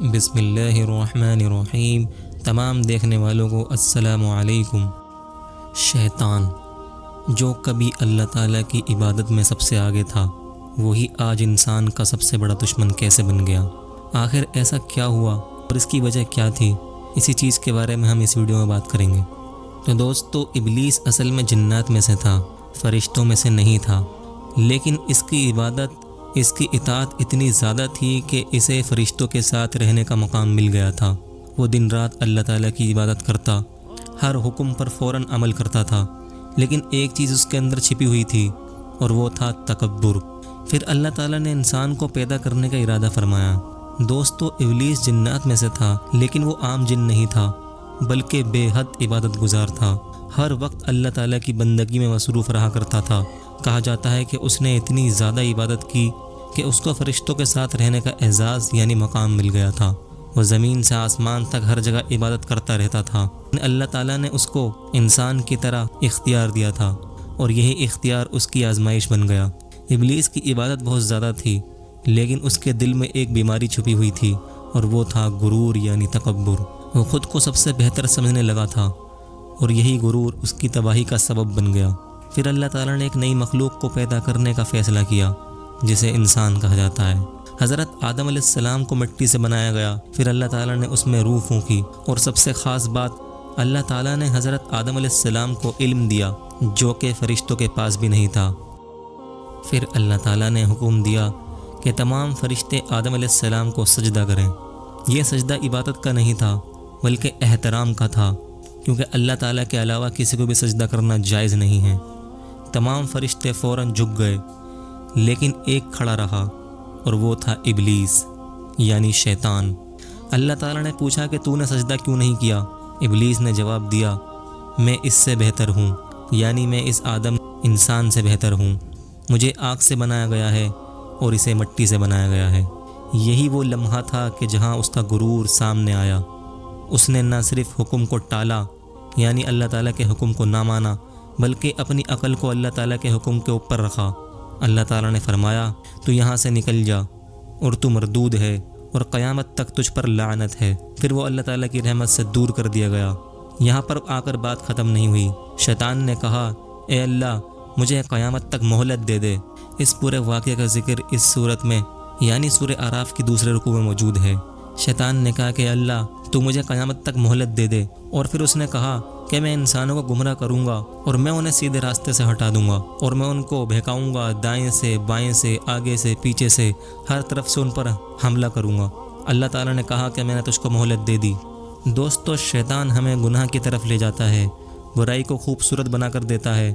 بسم اللہ الرحمن الرحیم۔ تمام دیکھنے والوں کو السلام علیکم۔ شیطان جو کبھی اللہ تعالیٰ کی عبادت میں سب سے آگے تھا، وہی آج انسان کا سب سے بڑا دشمن کیسے بن گیا؟ آخر ایسا کیا ہوا اور اس کی وجہ کیا تھی؟ اسی چیز کے بارے میں ہم اس ویڈیو میں بات کریں گے۔ تو دوستو، ابلیس اصل میں جنات میں سے تھا، فرشتوں میں سے نہیں تھا، لیکن اس کی عبادت، اس کی اطاعت اتنی زیادہ تھی کہ اسے فرشتوں کے ساتھ رہنے کا مقام مل گیا تھا۔ وہ دن رات اللہ تعالیٰ کی عبادت کرتا، ہر حکم پر فوراً عمل کرتا تھا، لیکن ایک چیز اس کے اندر چھپی ہوئی تھی اور وہ تھا تکبر۔ پھر اللہ تعالیٰ نے انسان کو پیدا کرنے کا ارادہ فرمایا۔ دوستو، ابلیس جنات میں سے تھا، لیکن وہ عام جن نہیں تھا، بلکہ بے حد عبادت گزار تھا۔ ہر وقت اللہ تعالیٰ کی بندگی میں مصروف رہا کرتا تھا۔ کہا جاتا ہے کہ اس نے اتنی زیادہ عبادت کی کہ اس کو فرشتوں کے ساتھ رہنے کا اعزاز یعنی مقام مل گیا تھا۔ وہ زمین سے آسمان تک ہر جگہ عبادت کرتا رہتا تھا۔ اللہ تعالیٰ نے اس کو انسان کی طرح اختیار دیا تھا اور یہی اختیار اس کی آزمائش بن گیا۔ ابلیس کی عبادت بہت زیادہ تھی، لیکن اس کے دل میں ایک بیماری چھپی ہوئی تھی اور وہ تھا غرور یعنی تکبر۔ وہ خود کو سب سے بہتر سمجھنے لگا تھا اور یہی غرور اس کی تباہی کا سبب بن گیا۔ پھر اللہ تعالیٰ نے ایک نئی مخلوق کو پیدا کرنے کا فیصلہ کیا، جسے انسان کہا جاتا ہے۔ حضرت آدم علیہ السلام کو مٹی سے بنایا گیا، پھر اللہ تعالیٰ نے اس میں روح پھونکی، اور سب سے خاص بات، اللہ تعالیٰ نے حضرت آدم علیہ السلام کو علم دیا جو کہ فرشتوں کے پاس بھی نہیں تھا۔ پھر اللہ تعالیٰ نے حکم دیا کہ تمام فرشتے آدم علیہ السلام کو سجدہ کریں۔ یہ سجدہ عبادت کا نہیں تھا، بلکہ احترام کا تھا، کیونکہ اللہ تعالیٰ کے علاوہ کسی کو بھی سجدہ کرنا جائز نہیں ہے۔ تمام فرشتے فوراً جھک گئے، لیکن ایک کھڑا رہا اور وہ تھا ابلیس یعنی شیطان۔ اللہ تعالیٰ نے پوچھا کہ تو نے سجدہ کیوں نہیں کیا؟ ابلیس نے جواب دیا، میں اس سے بہتر ہوں، یعنی میں اس آدم انسان سے بہتر ہوں۔ مجھے آگ سے بنایا گیا ہے اور اسے مٹی سے بنایا گیا ہے۔ یہی وہ لمحہ تھا کہ جہاں اس کا غرور سامنے آیا۔ اس نے نہ صرف حکم کو ٹالا یعنی اللہ تعالیٰ کے حکم کو نہ مانا، بلکہ اپنی عقل کو اللہ تعالیٰ کے حکم کے اوپر رکھا۔ اللہ تعالیٰ نے فرمایا، تو یہاں سے نکل جا اور تو مردود ہے اور قیامت تک تجھ پر لعنت ہے۔ پھر وہ اللہ تعالیٰ کی رحمت سے دور کر دیا گیا۔ یہاں پر آ کر بات ختم نہیں ہوئی۔ شیطان نے کہا، اے اللہ، مجھے قیامت تک مہلت دے دے۔ اس پورے واقعے کا ذکر اس صورت میں یعنی سورہ اعراف کی دوسرے رکوع میں موجود ہے۔ شیطان نے کہا کہ اللہ، تو مجھے قیامت تک مہلت دے دے، اور پھر اس نے کہا کہ میں انسانوں کو گمراہ کروں گا اور میں انہیں سیدھے راستے سے ہٹا دوں گا، اور میں ان کو بہکاؤں گا، دائیں سے، بائیں سے، آگے سے، پیچھے سے، ہر طرف سے ان پر حملہ کروں گا۔ اللہ تعالیٰ نے کہا کہ میں نے تجھ کو مہلت دے دی۔ دوستو، شیطان ہمیں گناہ کی طرف لے جاتا ہے، برائی کو خوبصورت بنا کر دیتا ہے،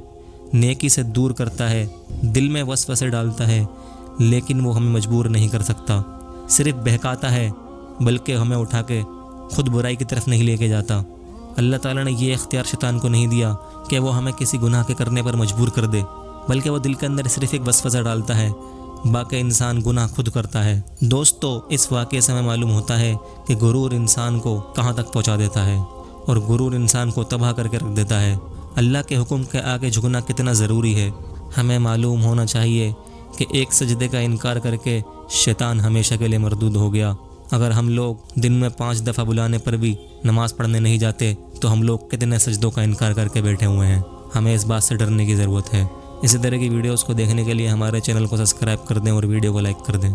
نیکی سے دور کرتا ہے، دل میں وسوسے ڈالتا ہے، لیکن وہ ہمیں مجبور نہیں کر سکتا، صرف بہکاتا ہے، بلکہ ہمیں اٹھا کے خود برائی کی طرف نہیں لے کے جاتا۔ اللہ تعالیٰ نے یہ اختیار شیطان کو نہیں دیا کہ وہ ہمیں کسی گناہ کے کرنے پر مجبور کر دے، بلکہ وہ دل کے اندر صرف ایک وسوسہ ڈالتا ہے، باقی انسان گناہ خود کرتا ہے۔ دوستو، اس واقعے سے ہمیں معلوم ہوتا ہے کہ غرور انسان کو کہاں تک پہنچا دیتا ہے، اور غرور انسان کو تباہ کر کے رکھ دیتا ہے۔ اللہ کے حکم کے آگے جھکنا کتنا ضروری ہے، ہمیں معلوم ہونا چاہیے کہ ایک سجدے کا انکار کر کے شیطان ہمیشہ کے لیے مردود ہو گیا۔ اگر ہم لوگ دن میں 5 دفعہ بلانے پر بھی نماز پڑھنے نہیں جاتے تو ہم لوگ کتنے سجدوں کا انکار کر کے بیٹھے ہوئے ہیں۔ ہمیں اس بات سے ڈرنے کی ضرورت ہے۔ اسی طرح کی ویڈیوز کو دیکھنے کے لیے ہمارے چینل کو سبسکرائب کر دیں اور ویڈیو کو لائک کر دیں۔